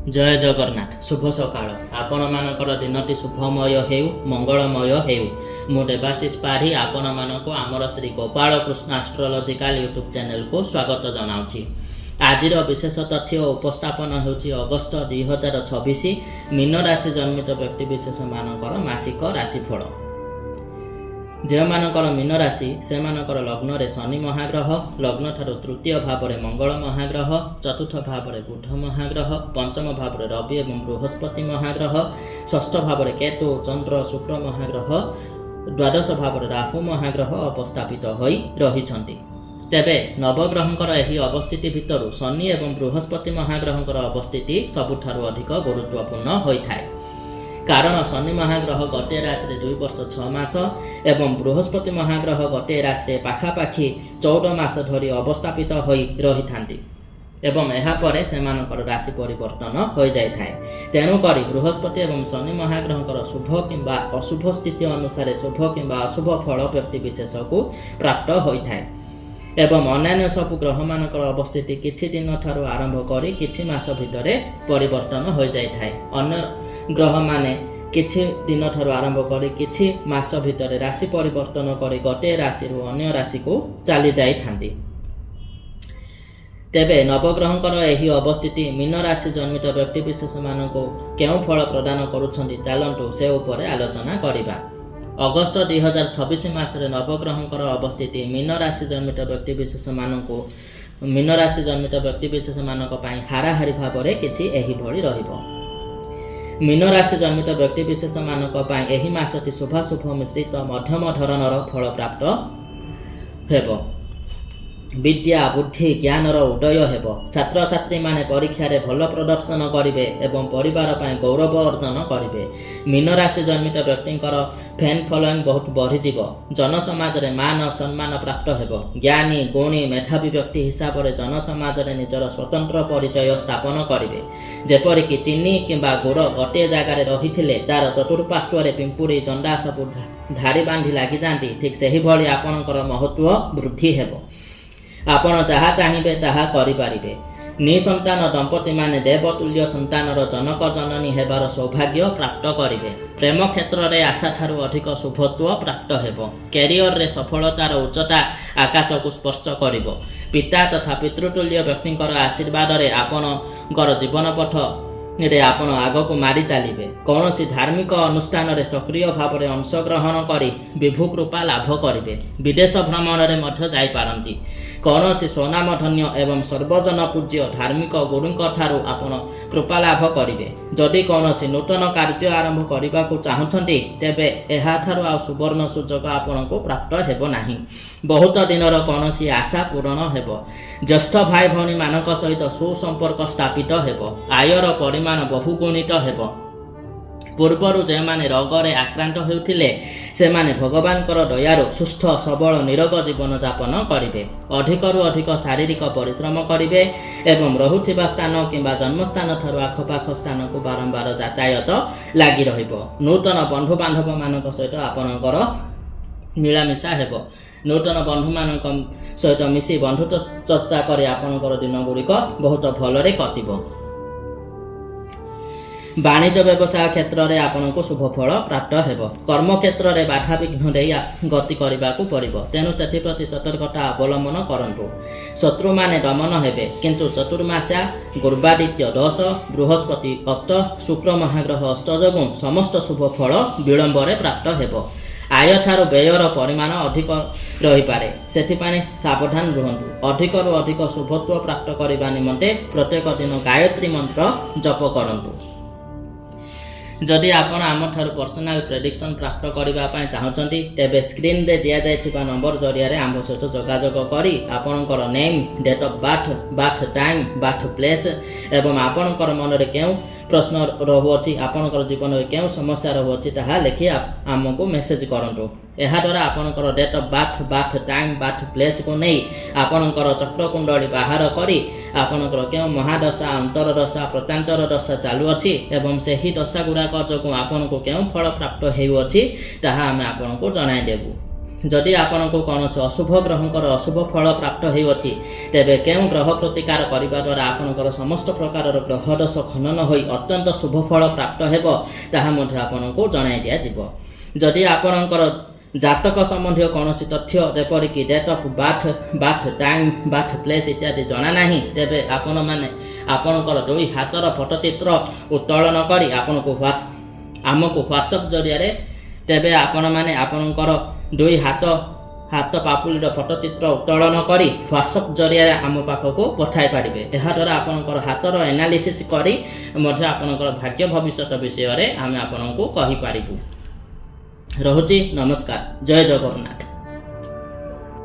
जय जगन्नाथ शुभ सकाळ आपण मानकर दिनटी शुभमय हेउ मंगलमय हेउ मु देवाशीष पाढ़ी आपण मानको आमर Shri Gopal Krishna astrological YouTube channel को स्वागत जनाउछि। आज विशेष तथ्य उपस्थापन होछि अगस्त 2026 मीन राशि जन्मित व्यक्ति विशेष मानकर मासिक राशिफल। जे मानकर मीन राशि से मानकर लग्न रे शनि महाग्रह, लग्न ठारो तृतीय भाव में मंगल महाग्रह, चतुर्थ भाव में बुध महाग्रह, पंचम भाव में रवि एवं बृहस्पति महाग्रह, षष्ठ भाव में केतु चंद्र शुक्र महाग्रह, द्वादश भाव में राहु महाग्रह अवस्थापित होई रहिछन्ति। तेबे नवग्रहंकर एही अवस्थिति भितरु शनि एवं बृहस्पति महाग्रहंकर अवस्थिति सबुठारु अधिक गुरुत्वपूर्ण होइथाय। कारण शनि महाग्रह गोटे राशि 2 वर्ष 6 मास एवं बृहस्पति महाग्रह गोटे राशि पाखापाखि 14 मास धरी अवस्थापित होई रहिथांती एवं एहा परे सेमानकर राशि परिवर्तन हो जाए। तेणु करी बृहस्पति एवं शनि महाग्रहंकर शुभ किंबा अशुभ स्थिति अनुसार शुभ किंबा अशुभ फल व्यक्ति विशेष को प्राप्त होइथाय एवं अन्य सब ग्रह मानकर अवस्थिति किछि दिन ठारू आरंभ करी किछि मास भितरे परिवर्तन हो जाए। अन्य ग्रह माने किछि दिन ठारू आरंभ करी किछि मास भितरे राशि परिवर्तन करी गोटे राशि रु अन्य राशि को चली जाई थांती। तेबे नवग्रहंकर एही अवस्थिति मीन राशि जन्मित व्यक्ति विशेष मानको केउ फल प्रदान करूछन्ति चलंतु से उपरे आलोचना करिबा। अगस्त 2026 मासरे नवग्रहंकर अवस्थिति मीन राशि जन्मित व्यक्ति विशेष मानको मीन राशि जन्मित व्यक्ति विशेष मानक पई हाराहारी भाबरे किछि एही भଳି रहिबो। मीन राशि जन्मित व्यक्ति विशेष मानक पई एही मासटी शुभाशुभ मिश्रित मध्यम धरणर फल प्राप्त हेबो। विद्या बुद्धि ज्ञानर उदय हेबो। छात्र छात्री माने परीक्षा रे भल प्रदर्शन करिवे एवं परिवार पई गौरव अर्जन करिवे। मीन राशि जन्मित व्यक्तिंकर फैन फॉलोइंग बहुत बढ़ी जीव। जन समाज रे मान सम्मान प्राप्त हेबो। ज्ञानी गुणी मेधावी व्यक्ति हिसाब रे जन समाज रे निजर स्वतंत्र परिचय स्थापन करिवे। जेपरि कि चीनी किंबा गुड़ गोटे जगार रहिथिले तार चतुर्पार्श्व रे पिंपुड़ी जंडा सब धारी बांधी लागि जांती ठीक सेही भली आपणकर महत्व वृद्धि हेबो। आपण जहा चाहिबे ताहा करि पारिबे। निसंतान दंपति माने देवतुल्य संतानर जनक जननी हेबार सौभाग्य प्राप्त करिवे। प्रेम क्षेत्र रे आशा थारु अधिक शुभत्व प्राप्त हेबो। कैरियर रे सफलतार उच्चता आकाश को स्पर्श करिवो। पिता तथा पितृतुल्य व्यक्तिंकर आशीर्वाद रे आपणकर जीवन पथ रे आपण आग को मारी चलिए। कौन सी धार्मिक अनुष्ठान रे सक्रिय भाव में अंशग्रहण करी विभु कृपा लाभ करिवे। विदेश भ्रमण रे मध्य जाई पारंती। कौन सी स्वनामधन्य एवं सर्वजन पूज्य धार्मिक गुरुंक ठारू आपण कृपा लाभ करिवे। जदि कौन सी नूतन कार्य आरंभ करने को चाहछंती तेबे एहा ठारू आ सुवर्ण सुजोग आपण को प्राप्त हेबो नाही। बहुत दिनर कौन सी आशा पूर्ण हेबो। ज्येष्ठ भाई भौणी मानक सहित सुसंपर्क स्थापित हेबो। आयर परिमाण बहुगुणित हेबो। पूर्वर जे माने रोग रे आक्रांत हेउथिले से माने भगवानकर दयारु सुस्थ सबल निरोग जीवन यापन करिवे। अधिकरु अधिक शारीरिक परिश्रम करिवे एवं रहुथिबा स्थान किंबा जन्मस्थान ठारू आखपाख स्थान को बारंबार यातायात लागि रहिबो। नूतन बंधु बांधव मानक सहित आपनकर मिलामिशा हेबो। नूतन बंधु मानक सहित मिसी बंधुत्व चर्चा करे आपनकर दिन गुड़िक बहुत भलरे कटिबो। वाणिज्य व्यवसाय क्षेत्र में आपण को शुभ फल प्राप्त हेबो। कर्म क्षेत्र में बाधा विघ्न दे गति करने को पड़ो। तेणु से प्रति सतर्कता अवलंबन करंतु। शत्रु माने दमन हेबे किंतु चतुर्मास्या गुरुवादित्य दोष बृहस्पति अष्ट शुक्र महाग्रह अष्ट जोगु समस्त शुभ फल विलंब प्राप्त हेबो। आय ठारू व्ययर परिमाण अधिक रही पारे सेथिपाई सावधान रुहंतु। अधिकरु अधिक शुभत्व प्राप्त करने निमंते प्रत्येक दिन गायत्री मंत्र जप करंतु। जदि आपण आम ठारू पर्सनल प्रेडिक्शन प्राप्त करने चाहते तेबे स्क्रीन रे दिया जाइथिबा नंबर जरिया रे आम सहित जोगाजोग करी आपणकर name date of birth time birth place एवं आपणकर मन रे केउ प्रश्न रहुअछि आपणकर जीवन में केउ समस्या रहुअछि ताहा लिखि आमको मेसेज करंतु। एहा द्वारा आपणकर date of birth time birth place को नहीं आपणकर चक्र कुंडली बाहर करी आपणकर केउ महादशा अंतरदशा प्रत्यांतर दशा चालू अछि एवं सेही दशा गुड़ाक जोगु आपणको केउ फल प्राप्त हेउअछि ताहा आमे आपणको जणाई देबु। जदि आपनको कौनसी अशुभ ग्रहंकर अशुभ फल प्राप्त होइछि तेबे केउं ग्रह प्रतिकार करिबा द्वारा आपनकर समस्त प्रकार ग्रह दोष खनन होई अत्यंत शुभ फल प्राप्त हेबो ताहा मध्ये आपनको जणाई दिया जिवो। जदि आपनकर जातक संबंधी कौनसी तथ्य जेपरिक date of birth time birth place इत्यादि जना नाही तेबे आपण माने आपनकर दुई हातर फोटोचित्र उत्तोलन करी आपनको आमको व्हाट्सएप जरिया तेबे आपण माने आपनकर दुई हाथ पापुलीर फोटोचित्र उत्तोलन करी व्हाट्सएप जरिया आम पाखक पठाई पारिबे। एहा द्वारा आपनकर हातर एनालिसिस करी मध्ये आपनकर भाग्य भविष्य विषय रे आमे आपनको कहि पारिबु। रहुची नमस्कार। जय जगन्नाथ।